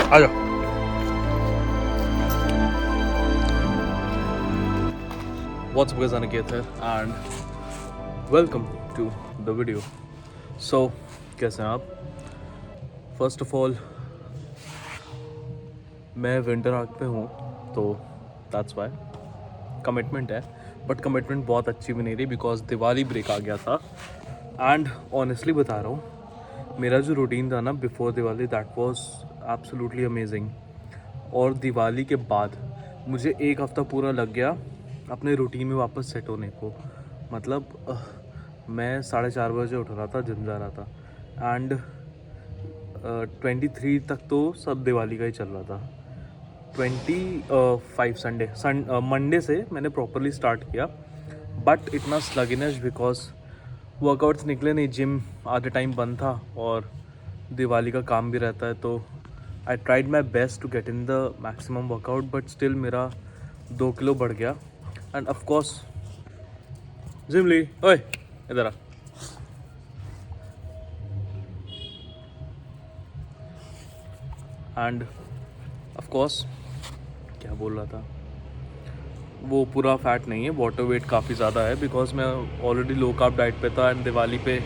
आ जाओ। What's up guys, Aniket here and welcome to the video. So कैसे हैं आप? फर्स्ट ऑफ ऑल मैं विंटर आर्क पे हूँ तो दैट्स वाई कमिटमेंट है, बट कमिटमेंट बहुत अच्छी भी नहीं रही बिकॉज दिवाली ब्रेक आ गया था। एंड ऑनेस्टली बता रहा हूँ, मेरा जो रूटीन था ना before Diwali that was absolutely amazing. और दिवाली के बाद मुझे एक हफ़्ता पूरा लग गया अपने रूटीन में वापस सेट होने को। मतलब मैं 4:30 बजे उठ रहा था, जिम जा रहा था एंड 23 तक तो सब दिवाली का ही चल रहा था। 25 मंडे से मैंने प्रॉपरली स्टार्ट किया, बट इतना स्लगिनेश बिकॉज वर्कआउट्स निकले नहीं, जिम आधे टाइम बंद था और दिवाली का काम भी रहता है। तो I tried my best to get in the maximum workout, but still मेरा 2 किलो बढ़ गया। एंड ऑफकोर्स जिमली, ओए इधर आ। एंड ऑफकोर्स क्या बोल रहा था, वो पूरा फैट नहीं है, वाटर वेट काफ़ी ज़्यादा है बिकॉज मैं ऑलरेडी लो कार्ब डाइट पे था एंड दिवाली पे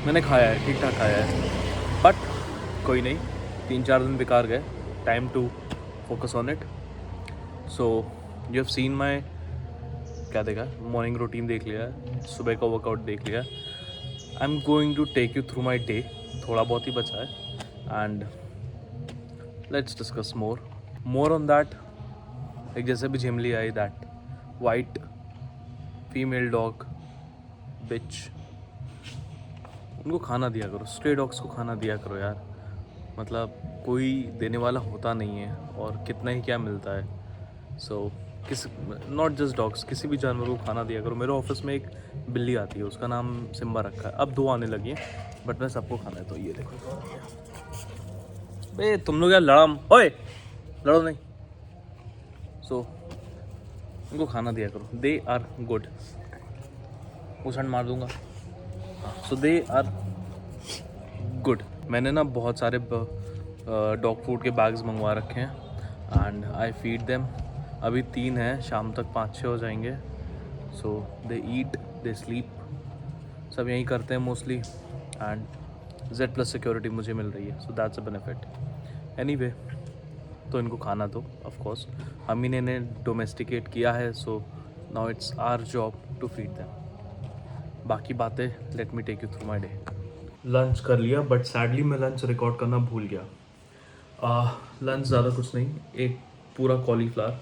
मैंने खाया है, ठीक ठाक खाया है। बट कोई नहीं, 3-4 दिन बेकार गए, time to focus on it. So you have seen my क्या देखा, मॉर्निंग रूटीन देख लिया है, सुबह का वर्कआउट देख लिया है। I am going to take you through my day, थोड़ा बहुत ही बचा है and let's discuss more on that. एक जैसे भी झिमली आई, that white female dog bitch, उनको खाना दिया करो, स्ट्रे डॉग्स को खाना दिया करो यार। मतलब कोई देने वाला होता नहीं है और कितना ही क्या मिलता है। सो नॉट जस्ट डॉग्स, किसी भी जानवर को खाना दिया करो। मेरे ऑफिस में एक बिल्ली आती है, उसका नाम सिम्बा रखा है, अब 2 आने लगी हैं, बट मैं सबको खाना है। तो ये देखो बे, तुम लोग यार लड़म, ओए लड़ो नहीं। सो उनको खाना दिया करो, दे आर गुड। उछन मार दूंगा। सो दे आर गुड। मैंने ना बहुत सारे डॉग फूड के बैग्स मंगवा रखे हैं एंड आई फीड देम। अभी 3 हैं, शाम तक 5-6 हो जाएंगे। सो दे ईट, दे स्लीप, सब यही करते हैं मोस्टली एंड Z+ सिक्योरिटी मुझे मिल रही है, so that's a benefit. Anyway, तो इनको खाना दो, ऑफ कोर्स हम ही ने इन्हें डोमेस्टिकेट किया है, so now it's our job to feed them. बाकी बातें let me take you through my day. Lunch कर लिया, बट सैडली मैं लंच रिकॉर्ड करना भूल गया। लंच ज़्यादा कुछ नहीं, एक पूरा कॉलीफ्लावर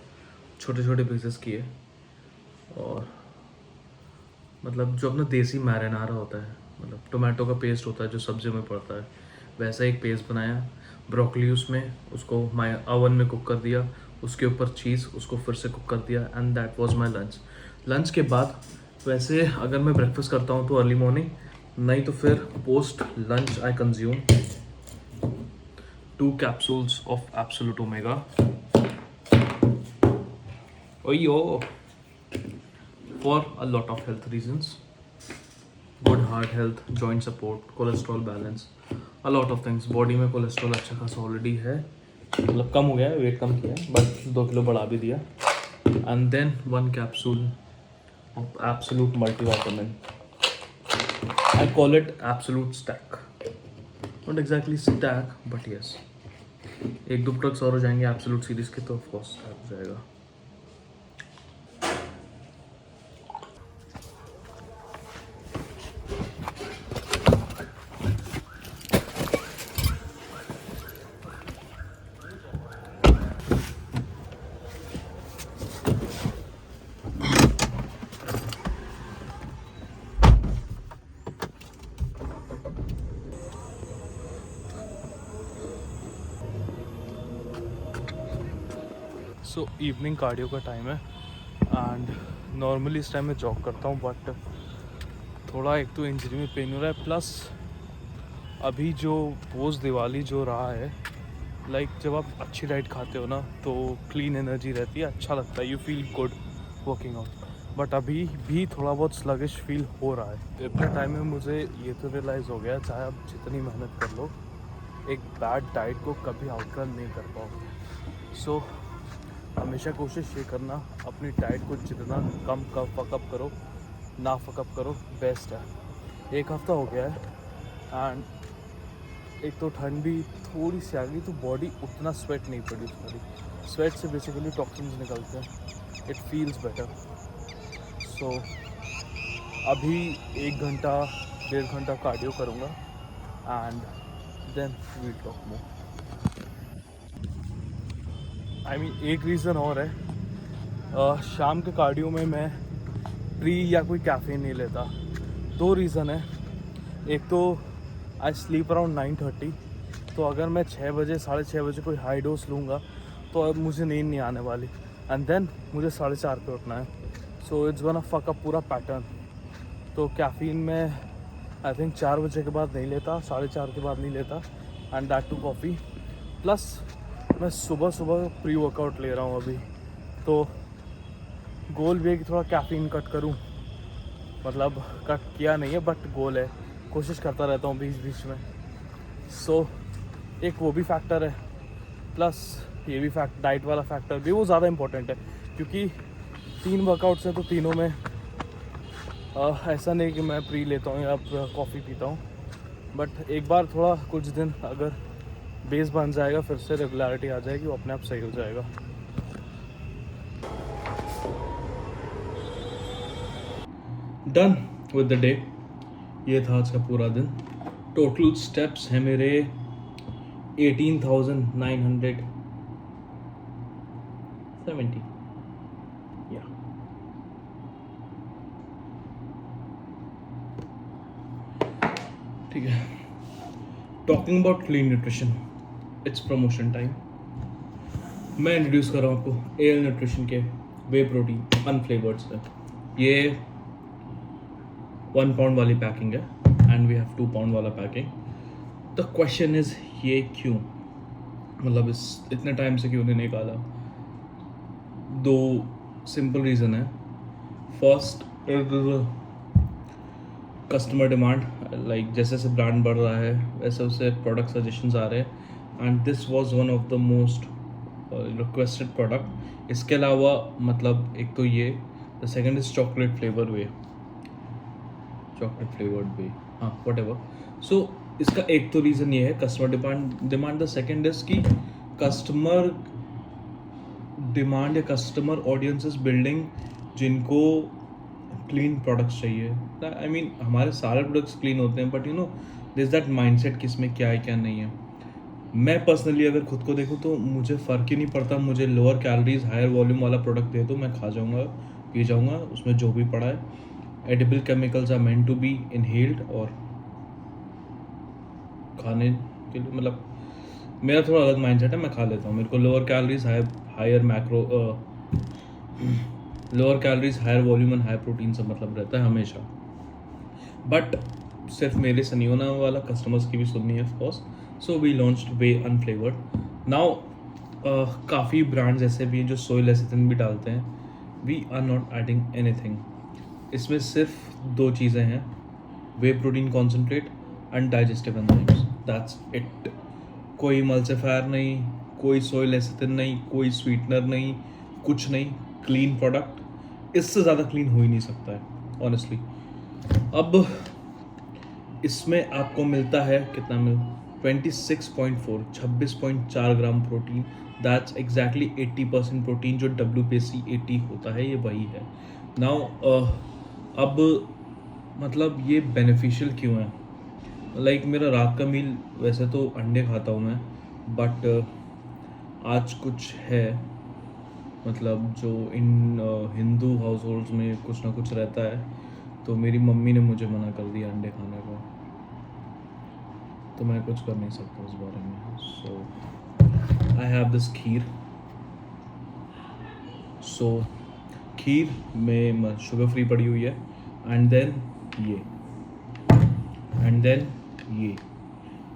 छोटे छोटे पीसेस किए और मतलब जो अपना देसी मैरिनारा होता है, मतलब टोमेटो का पेस्ट होता है जो सब्जी में पड़ता है, वैसा एक पेस्ट बनाया। ब्रोकली उसमें, उसको ओवन में कुक कर दिया, उसके ऊपर चीज़, उसको फिर से कुक कर दिया and that was my lunch. Lunch के बाद वैसे अगर मैं ब्रेकफास्ट करता हूँ तो अर्ली मॉर्निंग, नहीं तो फिर post lunch I consume 2 capsules of absolute omega. OYO, for a lot of health reasons, good heart health, joint support, cholesterol balance, a lot of things। Body में कोलेस्ट्रॉल अच्छा खासा already है, मतलब कम हो गया है, वेट कम किया है, बट 2 किलो बढ़ा भी दिया। And then 1 capsule of absolute multivitamin, I call it absolute stack, not exactly stack but yes. 1-2 products और हो जाएंगे एब्सोल्यूट सीरीज के तो ऑफकोर्स स्टैक हो जाएगा। सो इवनिंग कार्डियो का टाइम है एंड नॉर्मली इस टाइम में जॉग करता हूँ, बट थोड़ा एक तो इंजरी में पेन हो रहा है, प्लस अभी जो पोस्ट दिवाली जो रहा है, लाइक जब आप अच्छी डाइट खाते हो ना तो क्लीन एनर्जी रहती है, अच्छा लगता है, you feel good working out. But अभी भी थोड़ा बहुत स्लगिश फील हो रहा है। इतने टाइम में मुझे ये तो रियलाइज़ हो गया, चाहे आप जितनी मेहनत कर लो, एक बैड डाइट को कभी आउटरन नहीं कर पाओगे। सो हमेशा कोशिश ये करना, अपनी डाइट को जितना कम फकअप करो, ना फकअप करो, बेस्ट है। एक हफ्ता हो गया है एंड एक तो ठंड भी थोड़ी सी आ गई, तो बॉडी उतना स्वेट नहीं प्रोड्यूस करी। स्वेट से बेसिकली टॉक्सिन्स निकलते हैं, इट फील्स बेटर। सो अभी 1 घंटा 1.5 घंटा कार्डियो करूँगा and then we'll talk more. I mean एक रीज़न और है, शाम के कार्डियो में मैं प्री या कोई कैफ़ीन नहीं लेता। 2 रीज़न है। एक तो आई स्लीप अराउंड 9:30, तो अगर मैं 6 बजे 6:30 बजे कोई हाई डोज लूँगा तो अब मुझे नींद नहीं आने वाली, एंड देन मुझे 4:30 पे उठना है। So it's gonna fuck up पूरा पैटर्न। तो कैफ़ीन में आई थिंक 4 बजे के बाद नहीं लेता, 4:30 के बाद नहीं लेता, and that too coffee. Plus मैं सुबह सुबह प्री वर्कआउट ले रहा हूँ अभी, तो गोल भी है कि थोड़ा कैफ़ीन कट करूँ। मतलब कट किया नहीं है बट गोल है, कोशिश करता रहता हूँ बीच बीच में। सो एक वो भी फैक्टर है, प्लस ये भी डाइट वाला फैक्टर भी वो ज़्यादा इम्पोर्टेंट है, क्योंकि 3 वर्कआउट्स हैं तो तीनों में ऐसा नहीं कि मैं प्री लेता हूँ या कॉफ़ी पीता हूँ, बट एक बार थोड़ा कुछ दिन अगर बेस बन जाएगा, फिर से रेगुलरिटी आ जाएगी, वो अपने आप सही हो जाएगा। डन विद द डे, ये था आज का पूरा दिन। टोटल स्टेप्स हैं मेरे 18,970 या ठीक है। Talking about clean nutrition, it's promotion time. मैं इंट्रोड्यूस कर रहा हूँ आपको एल न्यूट्रिशन के वे प्रोटीन अनफ्लेवर्ड से। ये 1 पाउंड वाली पैकिंग है एंड वी हैव 2 पाउंड वाला पैकिंग। द क्वेश्चन इज ये क्यों, मतलब इस इतने टाइम से क्यों नहीं निकाला? 2 सिंपल रीज़न है। फर्स्ट, कस्टमर डिमांड, लाइक जैसे जैसे ब्रांड बढ़ रहा है वैसे वैसे प्रोडक्ट सजेशंस आ रहे हैं, and this was one of the most requested product. इसके अलावा मतलब एक तो ये, the second is chocolate flavoured whey, हाँ वट एवर। सो इसका एक तो रीज़न ये है customer demand. The second is कि कस्टमर डिमांड या कस्टमर ऑडियंस इज बिल्डिंग जिनको क्लीन प्रोडक्ट्स चाहिए। आई मीन हमारे सारे प्रोडक्ट्स क्लीन होते हैं, but you know this that mindset कि इसमें क्या है क्या नहीं है। मैं पर्सनली अगर खुद को देखूँ तो मुझे फ़र्क ही नहीं पड़ता, मुझे लोअर कैलोरीज हायर वॉल्यूम वाला प्रोडक्ट दे दो, मैं खा जाऊँगा, पी जाऊँगा, उसमें जो भी पड़ा है। Edible chemicals are meant to be inhaled और खाने के लिए, मतलब मेरा थोड़ा अलग माइंडसेट है, मैं खा लेता हूँ। मेरे को lower calories higher macro lower calories higher volume and higher protein से मतलब रहता है हमेशा। बट सिर्फ मेरे से नहीं होना वाला, कस्टमर्स की भी सुननी है of course. So we launched whey unflavoured. Now काफ़ी ब्रांड्स ऐसे भी हैं जो सोय लेसिथिन भी डालते हैं। We are not adding anything. इसमें सिर्फ 2 चीज़ें हैं, whey protein concentrate and digestive enzymes, that's it. कोई मल्सीफायर नहीं, कोई सोय लेसिथिन नहीं, कोई स्वीटनर नहीं, कुछ नहीं, क्लीन प्रोडक्ट। इससे ज़्यादा क्लीन हो ही नहीं सकता है ऑनेस्टली। अब इसमें आपको मिलता है कितना 26.4 gram protein, that's exactly 80% protein जो WBC 80 होता है, ये वही है। नाउ अब मतलब ये बेनिफिशियल क्यों है? लाइक मेरा रात का मील वैसे तो अंडे खाता हूँ मैं, बट आज कुछ है, मतलब जो इन हिंदू हाउस होल्ड्स में कुछ ना कुछ रहता है, तो मेरी मम्मी ने मुझे मना कर दिया अंडे खाने को, तो मैं कुछ कर नहीं सकता उस बारे में। सो आई हैव दिस खीर। सो खीर में शुगर फ्री पड़ी हुई है, एंड देन ये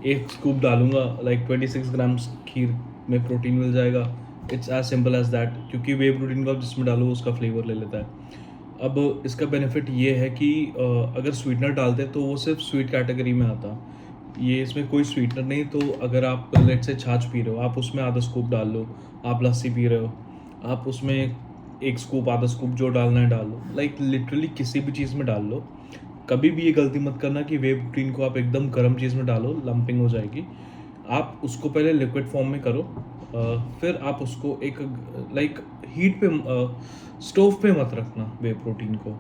1 स्कूप डालूंगा, लाइक 26 ग्राम खीर में प्रोटीन मिल जाएगा। It's as simple as that, क्योंकि वे प्रोटीन को आप जिसमें डालो उसका फ्लेवर ले लेता है। अब इसका बेनिफिट ये है कि अगर स्वीटनर डालते तो वो सिर्फ स्वीट कैटेगरी में आता, ये इसमें कोई स्वीटनर नहीं, तो अगर आप लेट से छाछ पी रहे हो, आप उसमें आधा स्कूप डाल लो। आप लस्सी पी रहे हो, आप उसमें एक स्कूप आधा स्कूप जो डालना है डाल लो। लाइक लिटरली किसी भी चीज़ में डाल लो। कभी भी ये गलती मत करना कि वे प्रोटीन को आप एकदम गर्म चीज़ में डालो, लंपिंग हो जाएगी। आप उसको पहले लिक्विड फॉर्म में करो, फिर आप उसको एक लाइक हीट पे, स्टोव पे मत रखना वे प्रोटीन को।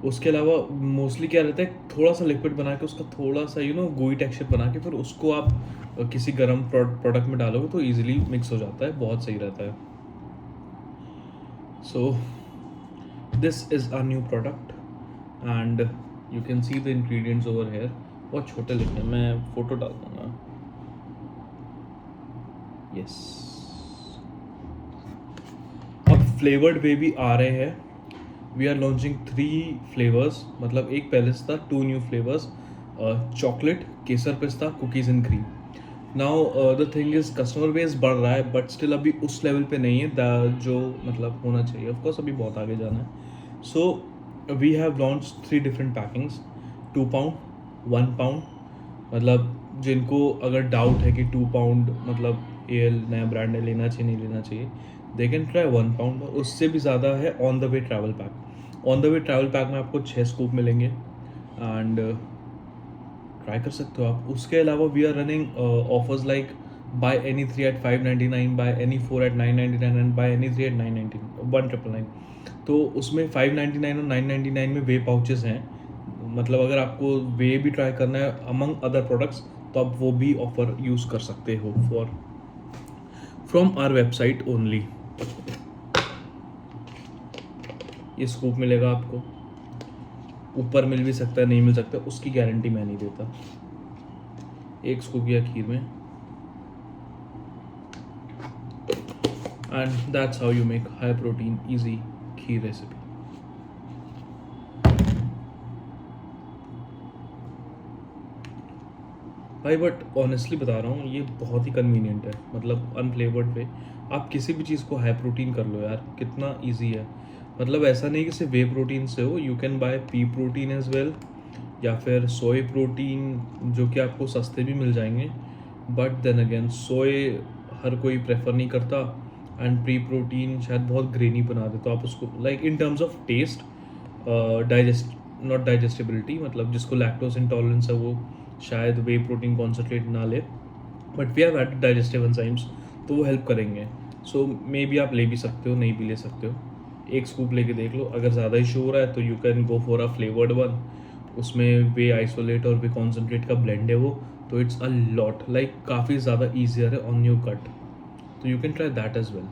उसके अलावा मोस्टली क्या रहता है, थोड़ा सा लिक्विड बना के उसका थोड़ा सा गोई टेक्सचर बना के फिर उसको आप किसी गर्म प्रोडक्ट में डालोगे तो इजीली मिक्स हो जाता है, बहुत सही रहता है। So this is a new product and you can see the ingredients over here. बहुत छोटे लिखे हैं, मैं फोटो डाल दूँगा। यस, अब फ्लेवर्ड वे भी आ रहे हैं। वी आर लॉन्चिंग 3 फ्लेवर्स, मतलब एक पहले से था, 2 न्यू फ्लेवर्स, चॉकलेट, केसर पिस्ता, cookies and cream. Now the thing is customer base बढ़ रहा है बट स्टिल अभी उस लेवल पे नहीं है जो मतलब होना चाहिए। ऑफ कोर्स अभी बहुत आगे जाना है। So we have launch 3 different packings, 2 pound, 1 pound. मतलब जिनको अगर डाउट है कि 2 पाउंड मतलब एल नया ब्रांड है, लेना चाहिए नहीं लेना चाहिए, दे कैन ट्राई 1 पाउंड। उससे भी ज़्यादा है on the way travel pack. On the way travel pack में आपको 6 स्कूप मिलेंगे एंड ट्राई कर सकते हो आप। उसके अलावा we are running offers like buy any 3 at 599, buy any 4 at 999 and buy any 3 at 1999। तो उसमें 599 और 999 में वे पाउचेस हैं। मतलब अगर आपको वे भी ट्राई करना है अमंग अदर प्रोडक्ट्स तो आप वो भी ऑफर यूज़ कर सकते हो for from our website only. ये स्कूप मिलेगा आपको, ऊपर मिल भी सकता है, नहीं मिल सकता, उसकी गारंटी मैं नहीं देता। एक स्कूप या खीर में, and that's how you make high protein easy kheer recipe. भाई बट ऑनेस्टली बता रहा हूँ, ये बहुत ही कन्वीनियंट है, मतलब अनफ्लेवर्ड वे। आप किसी भी चीज़ को हाई प्रोटीन कर लो यार, कितना इजी है। मतलब ऐसा नहीं कि सिर्फ वे प्रोटीन से हो, you can buy pea protein as well, या फिर सोए प्रोटीन जो कि आपको सस्ते भी मिल जाएंगे। बट देन अगेन सोए हर कोई प्रेफर नहीं करता, एंड प्री प्रोटीन शायद बहुत ग्रेनी बना दे, तो आप उसको like in terms of taste, digest not digestibility, मतलब जिसको लैक्टोज इंटॉलरेंस है वो शायद वे प्रोटीन कॉन्सेंट्रेट ना ले, but we have added digestive enzymes तो वो हेल्प करेंगे। सो मे बी आप ले भी सकते हो, नहीं भी ले सकते हो। एक स्कूप लेके देख लो, अगर ज़्यादा इशू हो रहा है तो you can go for a flavoured one. उसमें वे आइसोलेट और वे कॉन्सेंट्रेट का ब्लेंड है वो, तो इट्स अ लॉट लाइक काफ़ी ज़्यादा ईजियर है ऑन योर कट, तो you can try that as well.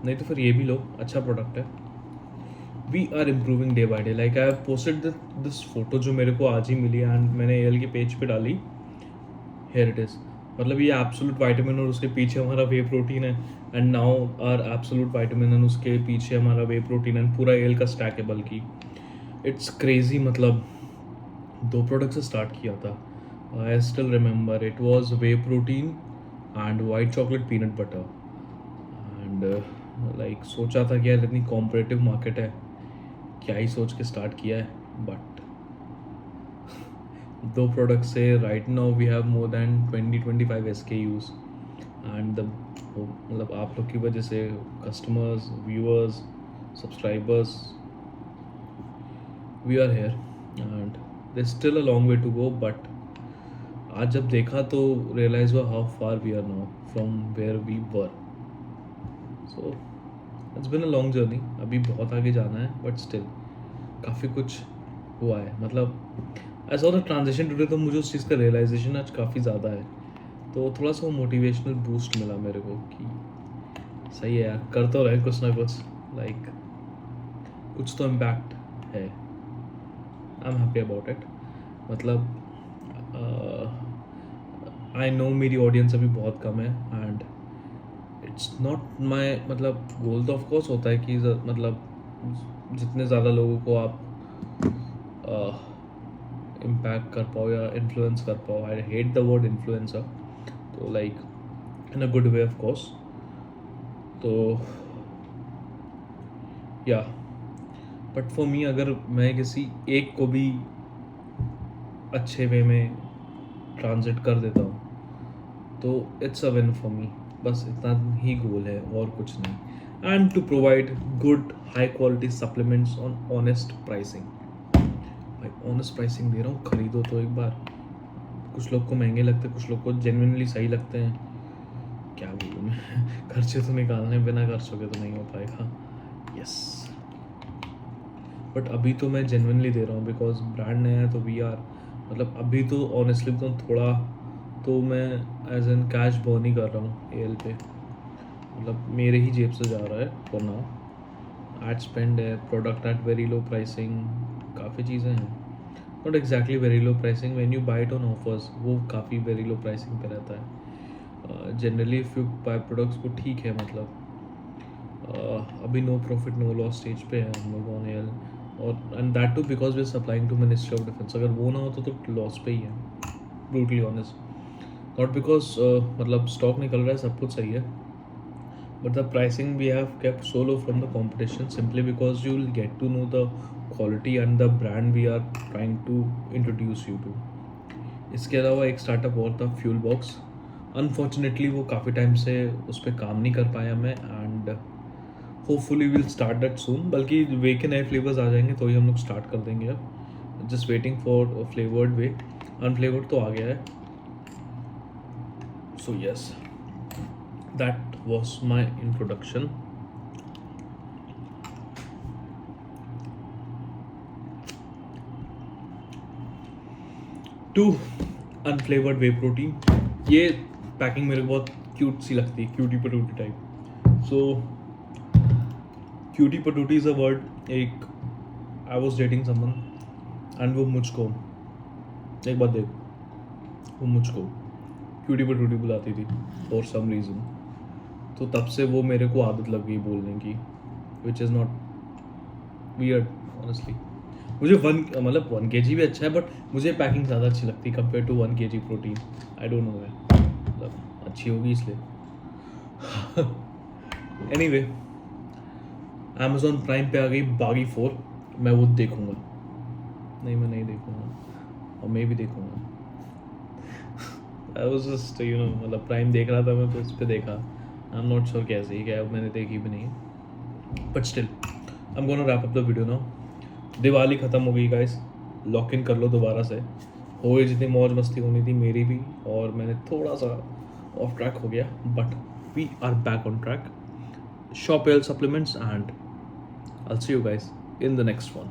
नहीं तो फिर ये भी लो, अच्छा प्रोडक्ट है। We are improving day by day. Like I have posted this photo जो मेरे को आज ही मिली एंड मैंने एल के पेज पे डाली। हेयर इट इज़, मतलब ये एब्सोल्यूट वाइटामिन और उसके पीछे हमारा वे प्रोटीन है, and now our absolute vitamin and उसके पीछे हमारा वे प्रोटीन एंड पूरा एल का स्टैक है। बल्कि इट्स क्रेजी, मतलब 2 प्रोडक्ट से स्टार्ट किया था। I still remember it was way protein and white chocolate peanut butter, and like सोचा था कि यार इतनी कॉम्पिटिटिव मार्केट है, क्या ही सोच के स्टार्ट किया है। बट 2 प्रोडक्ट से right now we have more than 20-25 SKUs and the मतलब आप लोग की वजह से customers, viewers, subscribers, we are here and there still a long way to go. But आज जब देखा तो रियलाइज हुआ how far we are now from where we were. So it's been a long journey, अभी बहुत आगे जाना है बट स्टिल काफ़ी कुछ हुआ है। मतलब I saw the transition today, तो मुझे उस चीज़ का रियलाइजेशन आज काफ़ी ज़्यादा है, तो थोड़ा सा वो मोटिवेशनल बूस्ट मिला मेरे को कि सही है यार, कर तो रहे कुछ ना कुछ, लाइक कुछ तो इम्पैक्ट है। I am happy about it. मतलब आई नो मेरी ऑडियंस अभी बहुत कम है एंड इट्स नॉट माई, मतलब गोल तो ऑफकोर्स होता है कि मतलब जितने ज़्यादा लोगों को आप इम्पैक्ट कर पाओ या इन्फ्लुएंस कर पाओ। I hate the word influencer, तो like in a good way of course. तो या बट फॉर मी, अगर मैं किसी एक को भी अच्छे वे में ट्रांजिट कर देता हूँ तो it's a win for me. बस इतना ही गोल है और कुछ नहीं। And to provide good high quality supplements on honest pricing. भाई ऑनेस्ट प्राइसिंग दे रहा हूँ, खरीदो तो एक बार। कुछ लोग को महंगे लगते हैं, कुछ लोग को जेन्युइनली सही लगते हैं। क्या बोलूँ मैं खर्चे तो निकालने, बिना खर्चों के तो नहीं हो पाएगा। यस, बट अभी तो मैं जेन्युइनली दे रहा हूँ बिकॉज ब्रांड नया है तो वी आर, मतलब अभी तो ऑनेस्टली तो थोड़ा तो मैं एज एन कैश बर्न ही कर रहा हूँ एल पे, मतलब मेरे ही जेब से जा रहा है फॉर नाउ। एड स्पेंड है, product at very low pricing, काफ़ी चीज़ें हैं। Not exactly very low pricing, when you buy it on offers वो काफ़ी वेरी लो प्राइसिंग पे रहता है। Generally if you buy products को ठीक है, मतलब अभी no profit no loss stage पे है हम लोग ऑन एल, और and that too because we are supplying to ministry of defence. अगर वो ना हो तो लॉस पे ही है, ब्रूटली ऑनेस्ट। नॉट बिकॉज मतलब स्टॉक निकल रहा है, सब कुछ सही है, but the pricing we have kept so low from the competition simply because you will get to know the quality and the brand we are trying to introduce you to. इसके अलावा एक स्टार्टअप और था fuel box. Unfortunately वो काफ़ी time से उस पर काम नहीं कर पाया मैं, and hopefully will start that soon. बल्कि वे के नए फ्लेवर्स आ जाएंगे तो ही हम लोग स्टार्ट कर देंगे। अब just waiting for flavoured whey, unflavoured तो आ गया है। So yes, that was my introduction. To unflavoured whey protein. ये पैकिंग मेरे को बहुत क्यूट सी लगती है, क्यूटी पटूटी टाइप। So cutie patootie is a word. एक I was dating someone and वो मुझको, एक बात देख, वो मुझको क्यूटी पटूटी बुलाती थी फॉर सम रीज़न। तो तब से वो मेरे को आदत लग गई बोलने की, which is not weird honestly. मुझे 1 kg भी अच्छा है, बट मुझे पैकिंग ज़्यादा अच्छी लगती है compare to 1 kg protein. I don't know why, मतलब अच्छी होगी इसलिए। एनीवे, अमेज़ॉन प्राइम पे आ गई बागी 4, मैं वो देखूंगा। नहीं, मैं नहीं देखूंगा, और मैं भी देखूंगा। आई वाज जस्ट मतलब प्राइम देख रहा था मैं तो उस पर देखा। आई एम नॉट श्योर कैसी है, क्या मैंने देखी भी नहीं, but still I am gonna wrap up the video now. Diwali ख़त्म हो गई गाइस, लॉक इन कर लो दोबारा से। हो गई जितनी मौज मस्ती होनी थी मेरी भी, और मैंने थोड़ा सा ऑफ ट्रैक हो गया, but we are back on track. Shop L supplements, and I'll see you guys in the next one.